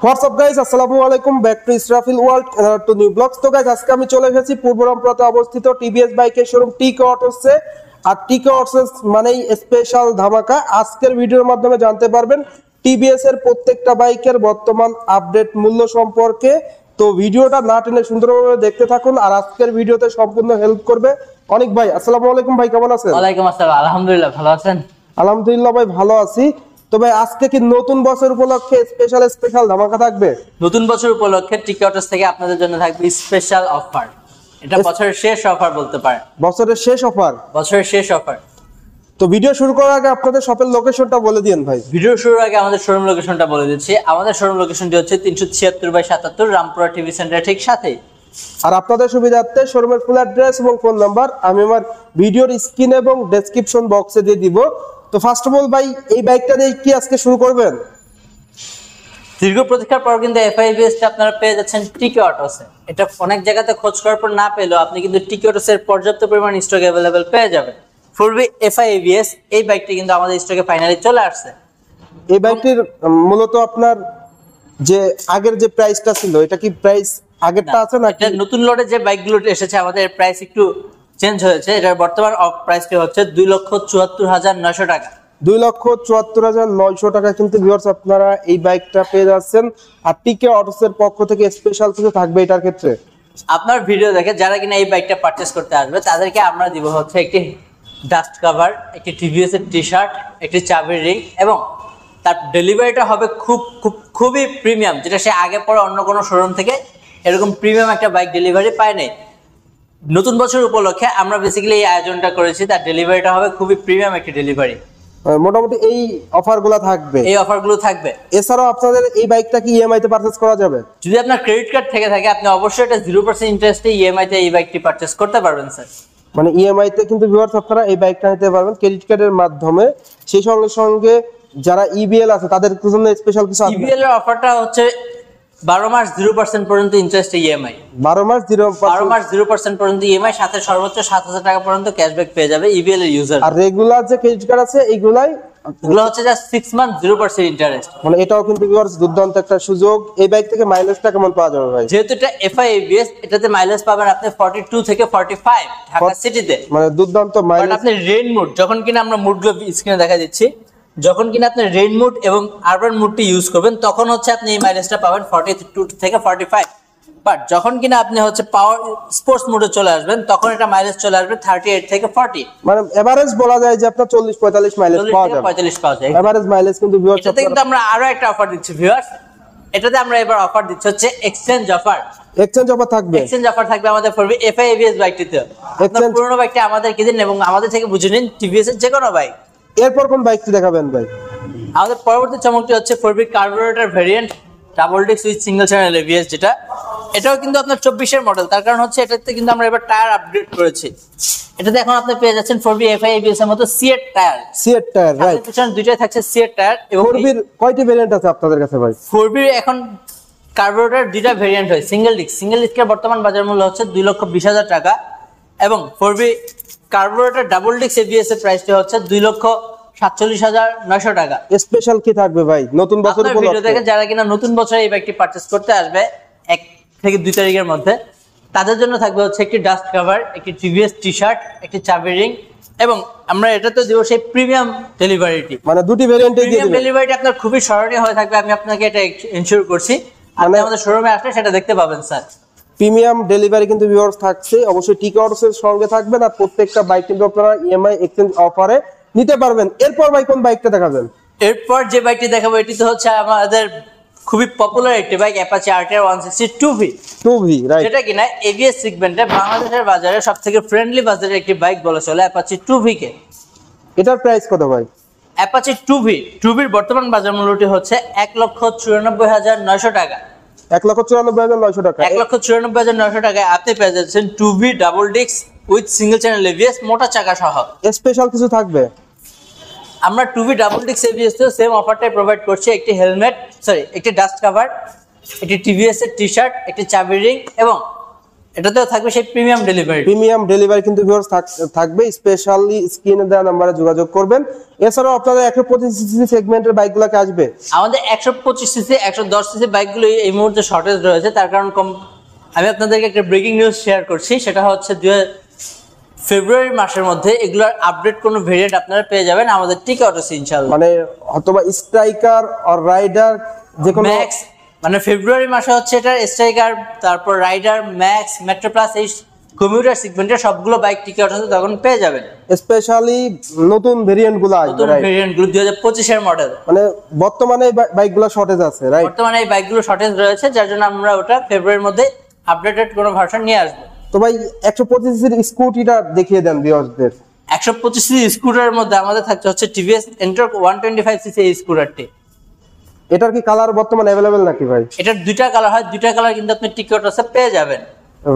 WhatsApp guys, আসসালামু আলাইকুম, back to Israfil world to new blogs. তো গাইস, আজকে আমি চলে এসেছি পূর্ব রামপুরাতে অবস্থিত টিভিএস বাইকের শোরুম টিকে অটোসে। আর টিকে অটোস মানেই স্পেশাল ধামাকা। আজকের ভিডিওর মাধ্যমে জানতে পারবেন টিভিএস এর প্রত্যেকটা বাইকের বর্তমান আপডেট মূল্য সম্পর্কে। তো ভিডিওটা না টেনে সুন্দরভাবে দেখতে থাকুন। আর আজকের ভিডিওতে সম্পূর্ণ হেল্প করবে অনেক ভাই। আসসালামু আলাইকুম ভাই, কেমন আছেন? ওয়ালাইকুম আসসালাম, আলহামদুলিল্লাহ, ভালো আছেন? আলহামদুলিল্লাহ ভাই, ভালো আছি। তো ভাই, আজকে কি নতুন বছর উপলক্ষে স্পেশাল ধামাকা থাকবে? নতুন বছর উপলক্ষে টিকে অটোস থেকে আপনাদের জন্য থাকবে স্পেশাল অফার। এটা বছরের শেষ অফার বলতে পারেন। বছরের শেষ অফার? বছরের শেষ অফার। তো ভিডিও শুরু করার আগে আপনাদের শপের লোকেশনটা বলে দিন ভাই। ভিডিও শুরুর আগে আমাদের শোরুম লোকেশনটা বলে দিচ্ছি। আমাদের শোরুম লোকেশনটি হচ্ছে 376/77 রামপুরা টিভি সেন্টার ঠিক সাথেই। আর আপনাদের সুবিধার্থে শোরুমের ফুল অ্যাড্রেস এবং ফোন নাম্বার আমি আমার ভিডিওর স্ক্রিন এবং ডেসক্রিপশন বক্সে দিয়ে দিব। তো ফার্স্ট অফ অল ভাই, এই বাইকটা দিয়ে কি আজকে শুরু করবেন? দীর্ঘ প্রতীক্ষার পর কিন্তু এফআইবিএসটা আপনারা পেয়ে যাচ্ছেন টিকে অটোসে। এটা অনেক জায়গাতে খোঁজ করার পর না পেলেও আপনি কিন্তু টিকে অটোসের পর্যাপ্ত পরিমাণ স্টক অ্যাভেলেবেল পেয়ে যাবেন। ফুলবি এফআইবিএস এই বাইকটি কিন্তু আমাদের স্টকে ফাইনালি চলে আসছে। এই বাইকটির মূলত আপনার যে আগের যে প্রাইসটা ছিল, এটা কি প্রাইস আগেরটা আছে নাকি নতুন লটে যে বাইকগুলো এসেছে আমাদের প্রাইস একটু চেঞ্জ হয়েছে? এটার বর্তমান প্রাইসটি হচ্ছে 2,74,900 টাকা। 2,74,900 টাকা কিন্তু ভিউয়ার্স আপনারা এই বাইকটা পেয়ে যাচ্ছেন। আর টিকে অটোসের পক্ষ থেকে স্পেশাল কিছু থাকবে এটার ক্ষেত্রে। আপনার ভিডিও দেখে যারা কিনা এই বাইকটা পারচেজ করতে আসবে তাদেরকে আমরা দিব হচ্ছে একটি ডাস্ট কভার, একটি টিভিএস এর টি-শার্ট, একটি চাবির রিং এবং তার ডেলিভারিটা হবে খুবই প্রিমিয়াম, যেটা সে আগে পরে অন্য কোনো শোরুম থেকে এরকম প্রিমিয়াম একটা বাইক ডেলিভারি পায় নাই। নতুন বছর উপলক্ষে আমরা বেসিক্যালি এই আয়োজনটা করেছি। তার ডেলিভারিটা হবে খুবই প্রিমিয়াম একটি ডেলিভারি। মোটামুটি এই অফারগুলো থাকবে। এই অফারগুলো থাকবে। এছাড়াও আপনাদের এই বাইকটা কি ইএমআই তে পারচেজ করা যাবে? যদি আপনার ক্রেডিট কার্ড থেকে থাকে আপনি অবশ্যই এটা 0% ইন্টারেস্টে ইএমআই তে এই বাইকটি পারচেজ করতে পারবেন স্যার। মানে ইএমআই তে কিন্তু ভিউয়ার্স আপনারা এই বাইকটা নিতে পারবেন ক্রেডিট কার্ডের মাধ্যমে। সেই সঙ্গে সঙ্গে যারা ইবিএল আছে তাদের জন্য স্পেশাল কিছু আছে। ইবিএল এর অফারটা হচ্ছে 12 মাস 0% পর্যন্ত ইন্টারেস্ট ইএমআই। 12 মাস 0% পর্যন্ত ইএমআই, সাথে সর্বোচ্চ 7,000 টাকা পর্যন্ত ক্যাশব্যাক পেয়ে যাবে ইবিএল এর ইউজার। আর রেগুলার যে ক্রেডিট কার্ড আছে এগুলো হচ্ছে জাস্ট 6 মান্থ 0% ইন্টারেস্ট। মানে এটাও কিন্তু ভিউয়ার্স দুর্দান্ত একটা সুযোগ। এই বাইক থেকে মাইলেজটা কেমন পাওয়া যাবে ভাই? যেহেতু এটা এফআইবিএস, এটাতে মাইলেজ পাবেন আপনি 42 থেকে 45 ঢাকা সিটিতে। মানে দুর্দান্ত মাইলেজ। আপনি রেইন মোড যখন কিনা আমরা মোডগুলো স্ক্রিনে দেখা দিচ্ছি, যখন কিনা আপনি রেইন মোড এবং আরবান মোডটি ইউজ করবেন তখন হচ্ছে আপনি এই মাইলেজটা পাবেন 42 থেকে 45। বাট যখন কিনা আপনি হচ্ছে পাওয়ার স্পোর্টস মোডে চলে আসবেন তখন এটা মাইলেজ চলে আসবে 38 থেকে 40। মানে এভারেজ বলা যায় যে আপনার 40-45 মাইলেজ পাওয়া যাবে। 45 পাওয়া যায় এভারেজ মাইলেজ কিন্তু ভিউয়ার্স এটাতে কিন্তু আমরা আরো একটা অফার দিচ্ছি ভিউয়ার্স। এটাতে আমরা এবার অফার দিচ্ছি হচ্ছে এক্সচেঞ্জ অফার। এক্সচেঞ্জ অফার থাকবে? এক্সচেঞ্জ অফার থাকবে আমাদের ফর এফআইবিএস বাইকটিতে। আপনার পুরনো বাইকটা আমাদের কিনে নিন এবং আমাদের থেকে বুঝে নিন টিভিএস এর যে কোনো বাইক। এরপর কোন বাইকটি দেখাবেন ভাই? আমাদের পরবর্তী চমকটি হচ্ছে four V carburettor variant double disc with single channel ABS, যেটা এটাও কিন্তু আপনার 24 এর মডেল। তার কারণ হচ্ছে এটাতে কিন্তু আমরা এবার টায়ার আপগ্রেড করেছি। এটাতে এখন আপনি পেয়ে যাচ্ছেন ফোরবি এফআইবিএস এর মতো CEAT tyre. CEAT tyre, right. পিছনে দুইটাই থাকছে সিএট টায়ার। এবং ফোরবির কয়টি ভেরিয়েন্ট আছে আপনাদের কাছে ভাই? ফোরবির এখন কার্বোরেটর দুইটা ভেরিয়েন্ট হয়। সিঙ্গেল ডিস্কের বর্তমান বাজার মূল্য হচ্ছে 2,20,000 টাকা এবং ফোরবি কার্বোরেটর ডাবল ডিস্ক এবিএস এর প্রাইসটি হচ্ছে 2,47,900 টাকা। স্পেশাল কি থাকবে ভাই নতুন বছর উপলক্ষে? ভিডিও দেখে যারা কিনা নতুন বছরে এই বাইকটি পারচেজ করতে আসবে 1 থেকে 2 তারিখের মধ্যে, তাদের জন্য থাকবে হচ্ছে একটি ডাস্ট কভার, একটি টিভিএস টি-শার্ট, একটি চাবি রিং এবং আমরা এটাতে দেব সেই প্রিমিয়াম ডেলিভারিটি। মানে দুটি ভেরিয়েন্টে দিয়ে দিবেন। ডেলিভারিটি আপনার খুবই স্মরণীয় হয়ে থাকবে, আমি আপনাকে এটা এনশিওর করছি। আপনি আমাদের শোরুমে আসলে সেটা দেখতে পাবেন স্যার। প্রিমিয়াম ডেলিভারি কিন্তু ভিউয়ার্স থাকছে, অবশ্যই টিকে অটোসের সঙ্গে থাকবেন। আর প্রত্যেকটা বাইক কিন্তু আপনারা ইএমআই এক্সচেঞ্জ অফারে নিতে পারবেন। এরপর ভাই কোন বাইকটা দেখাবেন? এরপর যে বাইকটি দেখাবো এটি তো হচ্ছে আমাদের খুবই পপুলার একটি bike, Apache RTR 160 2V, right. যেটা কিনা এবিএস সেগমেন্টে বাংলাদেশের বাজারে সবথেকে ফ্রেন্ডলি বাজারের একটি বাইক বলা চলে অ্যাপাচি 2V কে। এটার প্রাইস কত ভাই? অ্যাপাচি 2Vর বর্তমান বাজার মূল্যটি হচ্ছে 1,94,900 টাকা। 1,94,900 টাকা। 1,94,900 টাকায় আপনি পেয়ে যাচ্ছেন 2V double disc with single channel ABS মোটা চাকা সহ। স্পেশাল কিছু থাকবে? আমরা 2V ডাবল ডিস্ক এবিএস তেও সেম অফারটাই প্রোভাইড করছি। একটি ডাস্ট কভার, একটি টিভিএস এর টি-শার্ট, একটি চাবি রিং এবং এটাতেও থাকবে সেই প্রিমিয়াম ডেলিভারি কিন্তু ভিউয়ার্স থাকবে। স্পেশালি স্ক্রিনে দেওয়া নম্বরে যোগাযোগ করবেন। এছাড়াও আপনাদের 125 সিসি সেগমেন্টের বাইকগুলোকে আসবে। আমাদের 125 সিসি 110 সিসি বাইকগুলো এই মুহূর্তে শর্টেজ রয়েছে, তার কারণ আমি আপনাদেরকে একটা ব্রেকিং নিউজ শেয়ার করছি। সেটা হচ্ছে ফেব্রুয়ারি মাসের মধ্যে এগুলোর আপডেট কোনো ভেরিয়েন্ট আপনারা পেয়ে যাবেন আমাদের টিকে অটোসে ইনশাআল্লাহ। মানে অথবা স্ট্রাইকার আর রাইডার যে কোনো ম্যাক্স, মানে ফেব্রুয়ারি মাসে হচ্ছে এটা স্ট্রাইকার, তারপর রাইডার, ম্যাক্স, মেট্রো প্লাস, এই কমিউটার সেগমেন্টের সবগুলো বাইক টিকে অটোসে তখন পেয়ে যাবেন। স্পেশালি নতুন ভেরিয়েন্টগুলো আসবে, নতুন ভেরিয়েন্টগুলো 2025 এর মডেল। মানে বর্তমানে এই বাইকগুলো শর্টেজ আছে, রাইট? বর্তমানে এই বাইকগুলো শর্টেজ রয়েছে, যার জন্য আমরা ওটা ফেব্রুয়ারির মধ্যে আপডেটেড কোনো ভার্সন নিয়ে আসবো। তো ভাই 125 সিসির স্কুটিটা দেখিয়ে দেন ভিউয়ারদের। 125 সিসি স্কুটারের মধ্যে আমাদের থাকছে হচ্ছে টিভিএস এন্টর্ক 125 সিসি এই স্কুটারটি। এটার কি কালার বর্তমানে अवेलेबल নাকি ভাই? এটার দুইটা কালার হয়, দুইটা কালার কিন্তু আপনি টিকে অটোসে পেয়ে যাবেন।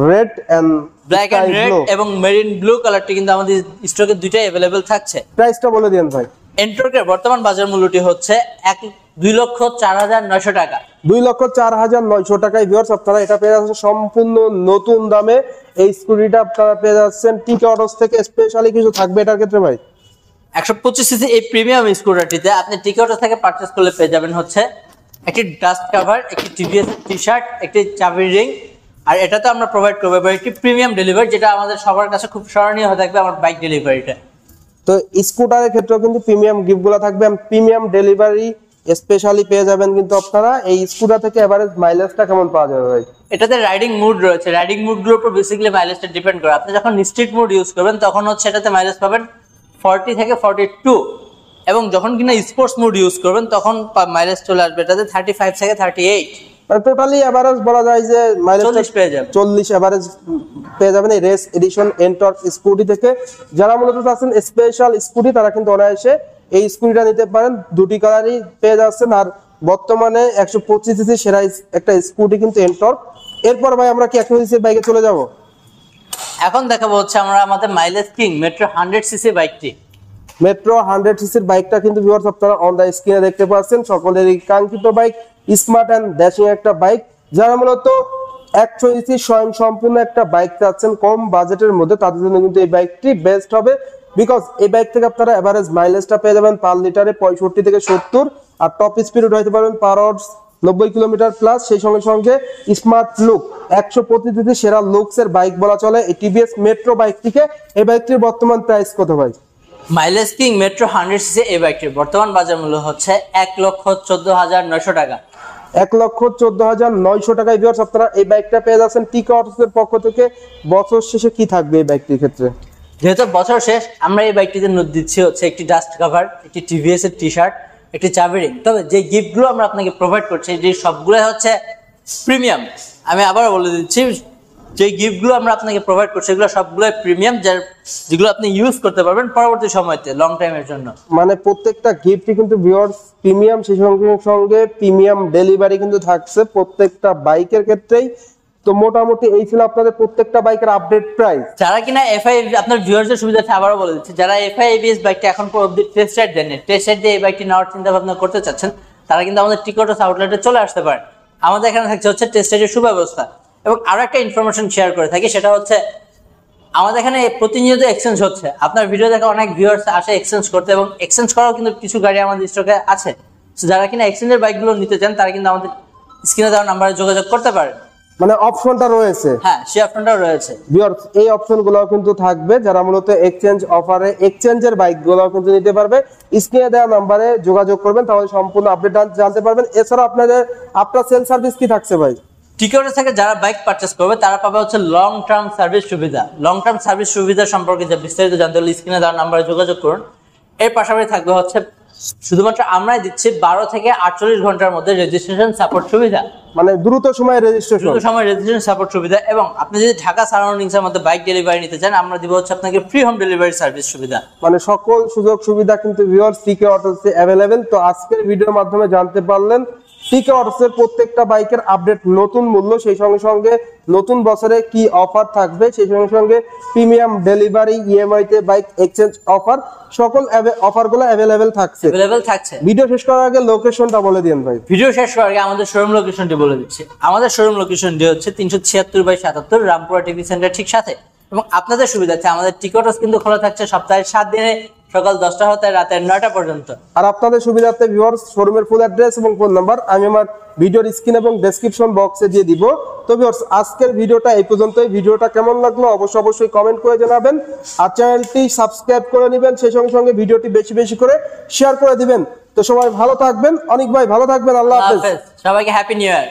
Red and black and red এবং মেরিন ব্লু কালারটি কিন্তু আমাদের স্টকে দুইটাই अवेलेबल থাকছে। প্রাইসটা বলে দেন ভাই। এন্টর্কের বর্তমান বাজার মূল্যটি হচ্ছে 2,04,900 টাকা। 2,04,900 টাকায় ভিউয়ার্স আপনারা এটা পেয়ে যাচ্ছেন সম্পূর্ণ নতুন দামে। এই স্কুটিটা আপনারা পেয়ে যাচ্ছেন টিকে অটোস থেকে। স্পেশালি কিছু থাকবে এটার ক্ষেত্রে ভাই? 125 সিসি এই প্রিমিয়াম স্কুটারটিতে আপনি টিকে অটো থেকে পারচেজ করলে পেয়ে যাবেন হচ্ছে একটি ডাস্ট কভার, একটি টিভিএস টি-শার্ট, একটি চাবির রিং, আর এটাতে আমরা প্রোভাইড করবো একটি প্রিমিয়াম ডেলিভারি, যেটা আমাদের সবার কাছে খুব স্মরণীয় হয়ে থাকবে আমার বাইক ডেলিভারিটা। তো স্কুটারের ক্ষেত্রেও কিন্তু প্রিমিয়াম গিফটগুলো থাকবে, প্রিমিয়াম ডেলিভারি স্পেশালি পেয়ে যাবেন কিন্তু আপনারা। এই স্কুটার থেকে এভারেজ মাইলেজটা কেমন পাওয়া যাবে ভাই? এটাতে রাইডিং মুড রয়েছে, রাইডিং মুডগুলোর উপর বেসিক্যালি মাইলেজটা ডিপেন্ড করে। আপনি যখন স্ট্রিট মুড ইউজ করবেন তখন হচ্ছে এটাতে মাইলেজ পাবেন 40 থেকে 42, এবং যখন কিনা স্পোর্টস মুড ইউজ করবেন তখন মাইলেজ চলে আসবে এটাতে 35 থেকে 38। মানে টোটালি এভারেজ বলা যায় যে মাইলেজ 40 পেয়ে যাবেন, 40 এভারেজ পেয়ে যাবেন এই রেস এডিশন এন্টর্ক স্কুটি থেকে। যারা মূলত আছেন স্পেশাল স্কুটি তারা কিন্তু অনায়াসে এই স্কুটিটা নিতে পারেন। দুটি কালারই পেয়ে যাচ্ছেন। আর বর্তমানে 125 সিসি সেরা একটা স্কুটি কিন্তু এন্টর্ক। এরপর ভাই আমরা কি 125 সিসি বাইকে চলে যাব? এখন দেখাবো হচ্ছে আমরা আমাদের মাইলেজ কিং মেট্রো 100 সিসি বাইকটি। মেট্রো 100 সিসির বাইকটা কিন্তু ভিউয়ার্স আপনারা অন দা স্ক্রিনে দেখতে পাচ্ছেন। সকলেরই কাঙ্ক্ষিত বাইক, স্মার্ট এন্ড ড্যাশিং একটা বাইক। যারা মূলত 125 স্বয়ং সম্পূর্ণ একটা বাইক চাচ্ছেন কম বাজেটের মধ্যে, তাদের জন্য কিন্তু এই বাইকটি বেস্ট হবে। বিকজ এই বাইক থেকে আপনারা এভারেজ মাইলেজটা পেয়ে যাবেন পার লিটারে 65 থেকে 70, আর টপ স্পিড হইতে পারবেন পার আওয়ার্স 90 কিলোমিটার প্লাস। সেই সঙ্গে সঙ্গে স্মার্ট লুক, 125 সিসি সেরা লুকস এর বাইক বলা চলে এই টিভিএস মেট্রো বাইকটিকে। এই বাইকটির বর্তমান প্রাইস কত ভাই? মাইলেজ কিং মেট্রো 100 সিসি এই বাইকটির বর্তমান বাজার মূল্য হচ্ছে 1,14,900 টাকা। 1,14,900 টাকায় ভিউয়ার্স আপনারা এই বাইকটা পেয়ে যাচ্ছেন টিকে অটোসের পক্ষ থেকে। বছর শেষে কি থাকবে এই বাইকটির ক্ষেত্রে? যেহেতু বছর শেষ, আমরা এই বাইকটিতে দিচ্ছি হচ্ছে একটি ডাস্ট কভার, একটি টিভিএস এর টি-শার্ট, একটি চাবি রিং। তবে যে গিফটগুলো আমরা আপনাকে প্রোভাইড করছি যে সবগুলো হচ্ছে প্রিমিয়াম। আমি আবার বলে দিচ্ছি, যে গিফটগুলো আমরা আপনাকে প্রোভাইড করছি এগুলো সবগুলো প্রিমিয়াম, যেগুলো আপনি ইউজ করতে পারবেন পরবর্তী সময়তে লং টাইমের জন্য। মানে প্রত্যেকটা গিফটই কিন্তু ভিউয়ার্স প্রিমিয়াম, সেই সঙ্গে সঙ্গে প্রিমিয়াম ডেলিভারি কিন্তু থাকছে প্রত্যেকটা বাইকের ক্ষেত্রেই। তো মোটামুটি এই ছিল আপনাদের প্রত্যেকটা বাইকের আপডেট প্রাইস। যারা কিনা এফআই, আপনার ভিউয়ার্সদের সুবিধার্থে আবারও বলে দিচ্ছি, যারা এফআই এবিএস বাইকটা এখন অবধি টেস্ট রাইড দেননি, টেস্ট রাইড দিয়ে এই বাইকটি নেওয়ার চিন্তা ভাবনা করতে চাচ্ছেন, তারা কিন্তু আমাদের টিকে অটোস আউটলেটে চলে আসতে পারেন। আমাদের এখানে থাকছে হচ্ছে টেস্ট রাইডের সুব্যবস্থা। এবং আরো একটা ইনফরমেশন শেয়ার করে থাকি, সেটা হচ্ছে আমাদের এখানে প্রতিনিয়ত এক্সচেঞ্জ হচ্ছে। আপনার ভিডিও দেখে অনেক ভিউয়ার্স আসে এক্সচেঞ্জ করতে, এবং এক্সচেঞ্জ করাও কিন্তু কিছু গাড়ি আমাদের স্টকে আছে। যারা কিনা এক্সচেঞ্জের বাইকগুলো নিতে চান তারা কিন্তু আমাদের স্ক্রিনে দেওয়া নাম্বারে যোগাযোগ করতে পারেন। মানে অপশনটা রয়েছে, হ্যাঁ সেই অপশনটাও রয়েছে ভিউয়ার্স। এই অপশনগুলো কিন্তু থাকবে। যারা মূলত এক্সচেঞ্জ অফারে এক্সচেঞ্জের বাইকগুলো কিন্তু নিতে পারবে, স্ক্রিনে দেওয়া নাম্বারে যোগাযোগ করবেন, তাহলে সম্পূর্ণ আপডেট জানতে পারবেন। এছাড়া আপনাদের আফটার সেল সার্ভিস কি থাকছে ভাই? টিকে অটো থেকে যারা বাইক পারচেস করবে তারা পাবে হচ্ছে লং টার্ম সার্ভিস সুবিধা। লং টার্ম সার্ভিস সুবিধা সম্পর্কে যে বিস্তারিত জানতে হলে স্ক্রিনে দেওয়া নাম্বারে যোগাযোগ করুন। এর পাশাপাশি থাকবে হচ্ছে শুধুমাত্র আমরাই দিচ্ছি 12 থেকে 48 ঘন্টার মধ্যে রেজিস্ট্রেশন সাপোর্ট সুবিধা, মানে দ্রুত সময়ে রেজিস্ট্রেশন সাপোর্ট সুবিধা। এবং আপনি যদি ঢাকা সারাউন্ডিংস এর মধ্যে বাইক ডেলিভারি নিতে চান, আমরা দিব হচ্ছে আপনাকে ফ্রি হোম ডেলিভারি সার্ভিস সুবিধা। মানে সকল সুযোগ সুবিধা কিন্তু ভিউয়ার্স টিকে অটোসে अवेलेबल। তো আজকের ভিডিওর মাধ্যমে জানতে পারলেন টিকে অটোসের প্রত্যেকটা বাইকের আপডেট নতুন মূল্য, সেই সঙ্গে সঙ্গে নতুন বছরে কি অফার থাকবে, সেই সঙ্গে সঙ্গে প্রিমিয়াম ডেলিভারি, ইএমআই তে বাইক এক্সচেঞ্জ অফার, সকল অফারগুলো অ্যাভেলেবেল থাকছে। ভিডিও শেষ করার আগে লোকেশনটা বলে দিন ভাই। ভিডিও শেষ করার আগে আমাদের শোরুম লোকেশনটি বলে দিচ্ছি। আমাদের শোরুম লোকেশনটি হচ্ছে 376/77 রামপুরা টিভি সেন্টার ঠিক সাথে। এবং আপনাদের সুবিধার্থে আমাদের টিকটস কিন্তু খোলা থাকছে সপ্তাহে 7 দিনে, সকাল 10টা হতে রাতের 9টা পর্যন্ত। আর আপনাদের সুবিধার্থে ভিউয়ার্স শোরুমের ফুল অ্যাড্রেস এবং ফোন নাম্বার আমি আমার ভিডিওর স্ক্রিন এবং ডেসক্রিপশন বক্সে দিয়ে দিব। তো ভিউয়ার্স আজকের ভিডিওটা এই পর্যন্তই। ভিডিওটা কেমন লাগলো অবশ্যই কমেন্ট করে জানাবেন, আর চ্যানেলটি সাবস্ক্রাইব করে নেবেন, সেই সঙ্গে সঙ্গে ভিডিওটি বেশি বেশি করে শেয়ার করে দিবেন। তো সবাই ভালো থাকবেন, অনেক ভাই ভালো থাকবেন, আল্লাহ হাফেজ। সবাইকে হ্যাপি নিউ ইয়ার।